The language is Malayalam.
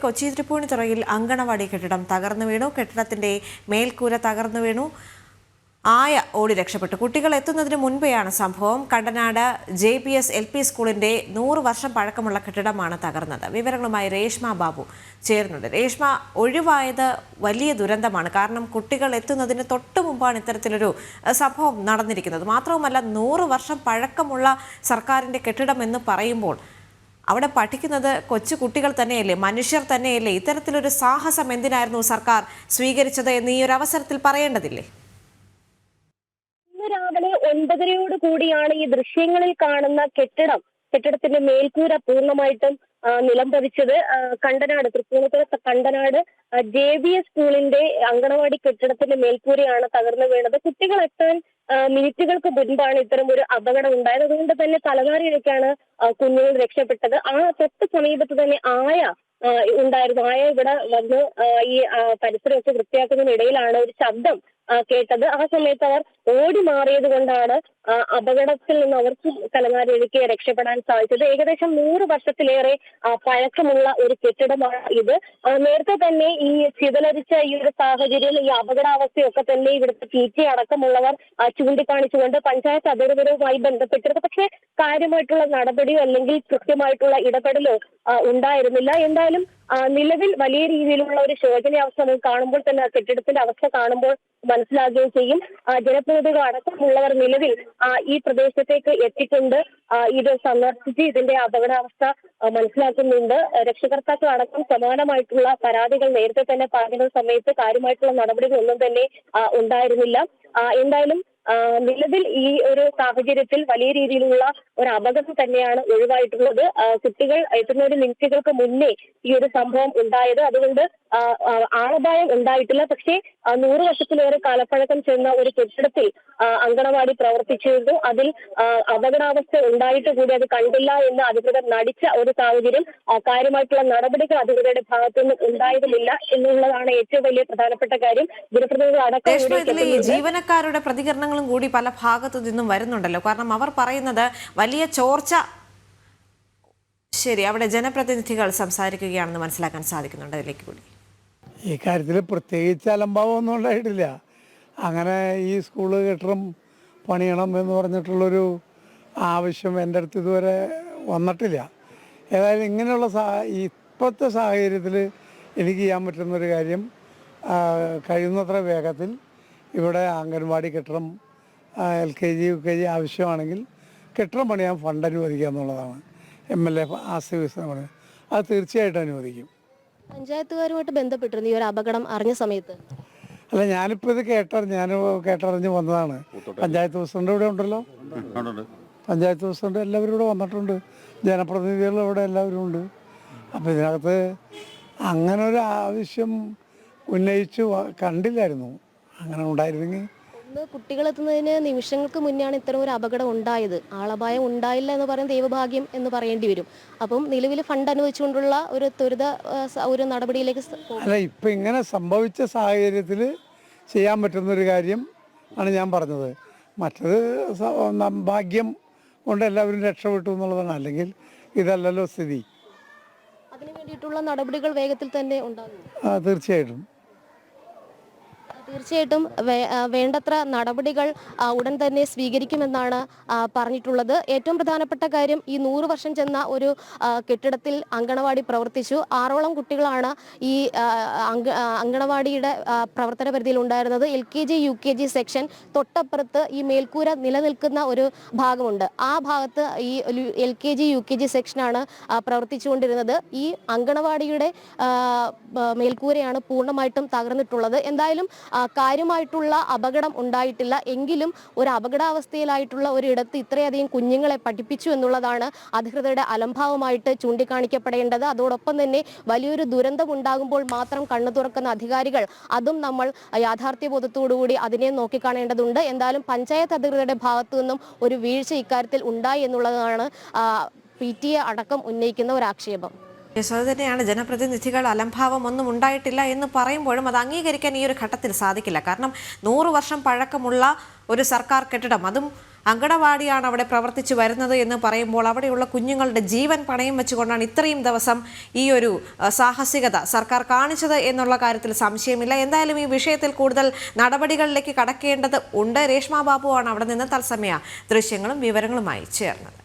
കൊച്ചി തൃപ്പൂണിത്തുറയിൽ അങ്കണവാടി കെട്ടിടം തകർന്നു വീണു. കെട്ടിടത്തിന്റെ മേൽക്കൂര തകർന്നു വീണു. ആയ ഓടി രക്ഷപ്പെട്ടു. കുട്ടികൾ എത്തുന്നതിന് മുൻപെയാണ് സംഭവം. കണ്ടനാട് JPS LP സ്കൂളിന്റെ 100 വർഷം പഴക്കമുള്ള കെട്ടിടമാണ് തകർന്നത്. വിവരങ്ങളുമായി രേഷ്മ ബാബു ചേരുന്നുണ്ട്. രേഷ്മ, ഒഴിവായത് വലിയ ദുരന്തമാണ്. കാരണം കുട്ടികൾ എത്തുന്നതിന് തൊട്ടു മുമ്പാണ് ഇത്തരത്തിലൊരു സംഭവം നടന്നിരിക്കുന്നത്. മാത്രവുമല്ല, 100 വർഷം പഴക്കമുള്ള സർക്കാരിന്റെ കെട്ടിടം എന്ന് പറയുമ്പോൾ അവിടെ പഠിക്കുന്നത് കൊച്ചു കുട്ടികൾ തന്നെയല്ലേ, മനുഷ്യർ തന്നെയല്ലേ? ഇത്തരത്തിലൊരു സാഹസം എന്തിനായിരുന്നു സർക്കാർ സ്വീകരിച്ചത് എന്ന് ഈ ഒരു അവസരത്തിൽ പറയേണ്ടതില്ലേ? ഇന്ന് രാവിലെ 9:30 കൂടിയാണ് ഈ ദൃശ്യങ്ങളിൽ കാണുന്ന കെട്ടിടത്തിന്റെ മേൽക്കൂര പൂർണ്ണമായിട്ടും നിലം പതിച്ചത്. തൃപ്പൂണിത്തുറ കണ്ടനാട് JPS സ്കൂളിന്റെ അങ്കണവാടി കെട്ടിടത്തിന്റെ മേൽക്കൂരയാണ് തകർന്നു വീണത്. കുട്ടികൾ എത്താൻ മിനിറ്റുകൾക്ക് മുൻപാണ് ഇത്തരം ഒരു അപകടം ഉണ്ടായത്. അതുകൊണ്ട് തന്നെ തലനാരിഴയ്ക്കാണ് കുഞ്ഞുങ്ങൾ രക്ഷപ്പെട്ടത്. ആ തൊട്ട് സമീപത്ത് തന്നെ ആയ ഉണ്ടായിരുന്നു. ആയ ഇവിടെ വന്ന് ഈ പരിസരമൊക്കെ വൃത്തിയാക്കുന്നതിനിടയിലാണ് ഒരു ശബ്ദം കേട്ടത്. ആ സമയത്ത് അവർ ഓടി മാറിയത് കൊണ്ടാണ് അപകടത്തിൽ നിന്ന് അവർക്ക് തലനാരിഴയ്ക്ക് രക്ഷപ്പെടാൻ സാധിച്ചത്. ഏകദേശം 100 വർഷത്തിലേറെ പഴക്കമുള്ള ഒരു കെട്ടിടമാണ് ഇത്. നേരത്തെ തന്നെ ഈ ചിതലരിച്ച ഈ ഒരു സാഹചര്യം, ഈ അപകടാവസ്ഥയൊക്കെ തന്നെ ഇവിടുത്തെ PT അടക്കമുള്ളവർ ചൂണ്ടിക്കാണിച്ചുകൊണ്ട് പഞ്ചായത്ത് അധികൃതരുമായി ബന്ധപ്പെട്ടിരുന്നു. പക്ഷേ കാര്യമായിട്ടുള്ള നടപടിയോ അല്ലെങ്കിൽ കൃത്യമായിട്ടുള്ള ഇടപെടലോ ഉണ്ടായിരുന്നില്ല. എന്തായാലും നിലവിൽ വലിയ രീതിയിലുള്ള ഒരു ശോചനീയാവസ്ഥ നമുക്ക് കാണുമ്പോൾ തന്നെ ആ കെട്ടിടത്തിന്റെ അവസ്ഥ കാണുമ്പോൾ മനസ്സിലാകുകയും ചെയ്യും. ജനപ്രതിനിധികൾ അടക്കമുള്ളവർ നിലവിൽ ഈ പ്രദേശത്തേക്ക് എത്തിക്കൊണ്ട് ഇത് സന്ദർശിച്ച് ഇതിന്റെ അപകടാവസ്ഥ മനസ്സിലാക്കുന്നുണ്ട്. രക്ഷകർത്താക്കൾ അടക്കം സമാനമായിട്ടുള്ള പരാതികൾ നേരത്തെ തന്നെ പറഞ്ഞ സമയത്ത് കാര്യമായിട്ടുള്ള നടപടികളൊന്നും തന്നെ ഉണ്ടായിരുന്നില്ല. എന്തായാലും നിലവിൽ ഈ ഒരു സാഹചര്യത്തിൽ വലിയ രീതിയിലുള്ള ഒരു അപകടം തന്നെയാണ് ഒഴിവായിട്ടുള്ളത്. കുട്ടികൾ എത്തുന്ന ഒരു മിനിറ്റുകൾക്ക് മുന്നേ ഈ ഒരു സംഭവം ഉണ്ടായത്. അതുകൊണ്ട് ആളപായം ഉണ്ടായിട്ടില്ല. പക്ഷേ 100 വർഷത്തിലേറെ കാലപ്പഴക്കം ചെന്ന ഒരു കെട്ടിടത്തിൽ അങ്കണവാടി പ്രവർത്തിച്ചിരുന്നു. അതിൽ അപകടാവസ്ഥ ഉണ്ടായിട്ട് കൂടി അത് കണ്ടില്ല എന്ന് അധികൃതർ നടിച്ച ഒരു സാഹചര്യം. കാര്യമായിട്ടുള്ള നടപടികൾ അധികൃതരുടെ ഭാഗത്തുനിന്നും ഉണ്ടായതുമില്ല എന്നുള്ളതാണ് ഏറ്റവും വലിയ പ്രധാനപ്പെട്ട കാര്യം. ജനപ്രതിനിധികൾ അടക്കം ജീവനക്കാരുടെ പ്രതികരണങ്ങളും കൂടി പല ഭാഗത്തു നിന്നും വരുന്നുണ്ടല്ലോ. കാരണം അവർ പറയുന്നത് വലിയ ചോർച്ച. ശരി, അവിടെ ജനപ്രതിനിധികൾ സംസാരിക്കുകയാണെന്ന് മനസ്സിലാക്കാൻ സാധിക്കുന്നുണ്ട്. അതിലേക്ക് കൂടി ഈ കാര്യത്തിൽ പ്രത്യേകിച്ച് അലംഭാവമൊന്നും ഉണ്ടായിട്ടില്ല. അങ്ങനെ ഈ സ്കൂള് കെട്ടിടം പണിയണം എന്ന് പറഞ്ഞിട്ടുള്ളൊരു ആവശ്യം എൻ്റെ അടുത്ത് ഇതുവരെ വന്നിട്ടില്ല. ഏതായാലും ഇങ്ങനെയുള്ള ഇപ്പോഴത്തെ സാഹചര്യത്തിൽ എനിക്ക് ചെയ്യാൻ പറ്റുന്നൊരു കാര്യം, കഴിയുന്നത്ര വേഗത്തിൽ ഇവിടെ അംഗൻവാടി കെട്ടിടം LKG UKG ആവശ്യമാണെങ്കിൽ കെട്ടിടം പണിയാൻ ഫണ്ട് അനുവദിക്കുക എന്നുള്ളതാണ് MLA ആശ്രയിക്കുന്നത്. അത് തീർച്ചയായിട്ടും അനുവദിക്കും. പഞ്ചായത്തുകാരുമായിട്ട് ബന്ധപ്പെട്ടിരുന്നു ഈ ഒരു അപകടം അറിഞ്ഞ സമയത്ത്? അല്ല, ഞാനിപ്പോൾ ഇത് കേട്ടറിഞ്ഞ് വന്നതാണ്. പഞ്ചായത്ത് പ്രസിഡന്റ് ഇവിടെ ഉണ്ടല്ലോ, പഞ്ചായത്ത് പ്രസിഡന്റ് എല്ലാവരും ഇവിടെ വന്നിട്ടുണ്ട്, ജനപ്രതിനിധികൾ ഇവിടെ എല്ലാവരും ഉണ്ട്. അപ്പോൾ ഇതിനകത്ത് അങ്ങനെ ഒരു ആവശ്യം ഉന്നയിച്ചു കണ്ടില്ലായിരുന്നു. അങ്ങനെ ഉണ്ടായിരുന്നെങ്കിൽ കുട്ടികൾ എത്തുന്നതിന് നിമിഷങ്ങൾക്ക് മുന്നെയാണ് ഇത്തരം ഒരു അപകടം ഉണ്ടായത്. ആളപായം ഉണ്ടായില്ല എന്ന് പറയുന്നത് ദൈവഭാഗ്യം എന്ന് പറയേണ്ടി വരും. അപ്പം നിലവിൽ ഫണ്ട് അനുവദിച്ചുകൊണ്ടുള്ള ഒരു ത്വരിത ഒരു നടപടിയിലേക്ക് അല്ല, ഇപ്പം ഇങ്ങനെ സംഭവിച്ച സാഹചര്യത്തിൽ ചെയ്യാൻ പറ്റുന്നൊരു കാര്യം ആണ് ഞാൻ പറഞ്ഞത്. മറ്റത് ഭാഗ്യം കൊണ്ട് എല്ലാവരും രക്ഷപ്പെട്ടു എന്നുള്ളതാണ്. അല്ലെങ്കിൽ ഇതല്ലല്ലോ സ്ഥിതി. അതിനു വേണ്ടിയിട്ടുള്ള നടപടികൾ വേഗത്തിൽ തന്നെ ഉണ്ടാകും. തീർച്ചയായിട്ടും വേണ്ടത്ര നടപടികൾ ഉടൻ തന്നെ സ്വീകരിക്കുമെന്നാണ് പറഞ്ഞിട്ടുള്ളത്. ഏറ്റവും പ്രധാനപ്പെട്ട കാര്യം, ഈ 100 വർഷം ചെന്ന ഒരു കെട്ടിടത്തിൽ അങ്കണവാടി പ്രവർത്തിച്ചു. 6ഓളം കുട്ടികളാണ് ഈ അങ്കണവാടിയുടെ പ്രവർത്തന പരിധിയിൽ ഉണ്ടായിരുന്നത്. LKG UKG സെക്ഷൻ തൊട്ടപ്പുറത്ത് ഈ മേൽക്കൂര നിലനിൽക്കുന്ന ഒരു ഭാഗമുണ്ട്. ആ ഭാഗത്ത് ഈ LKG UKG സെക്ഷനാണ് പ്രവർത്തിച്ചുകൊണ്ടിരുന്നത്. ഈ അങ്കണവാടിയുടെ മേൽക്കൂരയാണ് പൂർണ്ണമായിട്ടും തകർന്നിട്ടുള്ളത്. എന്തായാലും കാര്യമായിട്ടുള്ള അപകടം ഉണ്ടായിട്ടില്ല. എങ്കിലും ഒരു അപകടാവസ്ഥയിലായിട്ടുള്ള ഒരിടത്ത് ഇത്രയധികം കുഞ്ഞുങ്ങളെ പഠിപ്പിച്ചു എന്നുള്ളതാണ് അധികൃതരുടെ അലംഭാവമായിട്ട് ചൂണ്ടിക്കാണിക്കപ്പെടേണ്ടത്. അതോടൊപ്പം തന്നെ വലിയൊരു ദുരന്തം ഉണ്ടാകുമ്പോൾ മാത്രം കണ്ണു തുറക്കുന്ന അധികാരികൾ, അതും നമ്മൾ യാഥാർത്ഥ്യബോധത്തോടുകൂടി അതിനെ നോക്കിക്കാണേണ്ടതുണ്ട്. എന്തായാലും പഞ്ചായത്ത് അധികൃതരുടെ ഭാഗത്തു നിന്നും ഒരു വീഴ്ച ഇക്കാര്യത്തിൽ ഉണ്ടായി എന്നുള്ളതാണ് PTA അടക്കം ഉന്നയിക്കുന്ന ഒരു ആക്ഷേപം. അത് തന്നെയാണ്. ജനപ്രതിനിധികൾ അലംഭാവം ഒന്നും ഉണ്ടായിട്ടില്ല എന്ന് പറയുമ്പോഴും അത് അംഗീകരിക്കാൻ ഈ ഒരു ഘട്ടത്തിൽ സാധിക്കില്ല. കാരണം 100 വർഷം പഴക്കമുള്ള ഒരു സർക്കാർ കെട്ടിടം, അതും അങ്കണവാടിയാണ് അവിടെ പ്രവർത്തിച്ചു വരുന്നത് എന്ന് പറയുമ്പോൾ അവിടെയുള്ള കുഞ്ഞുങ്ങളുടെ ജീവൻ പണയം വെച്ചുകൊണ്ടാണ് ഇത്രയും ദിവസം ഈ ഒരു സാഹസികത സർക്കാർ കാണിച്ചത് എന്നുള്ള കാര്യത്തിൽ സംശയമില്ല. എന്തായാലും ഈ വിഷയത്തിൽ കൂടുതൽ നടപടികളിലേക്ക് കടക്കേണ്ടത് ഉണ്ട്. രേഷ്മ ബാബുവാണ് അവിടെ നിന്ന് തത്സമയ ദൃശ്യങ്ങളും വിവരങ്ങളുമായി ചേർന്നത്.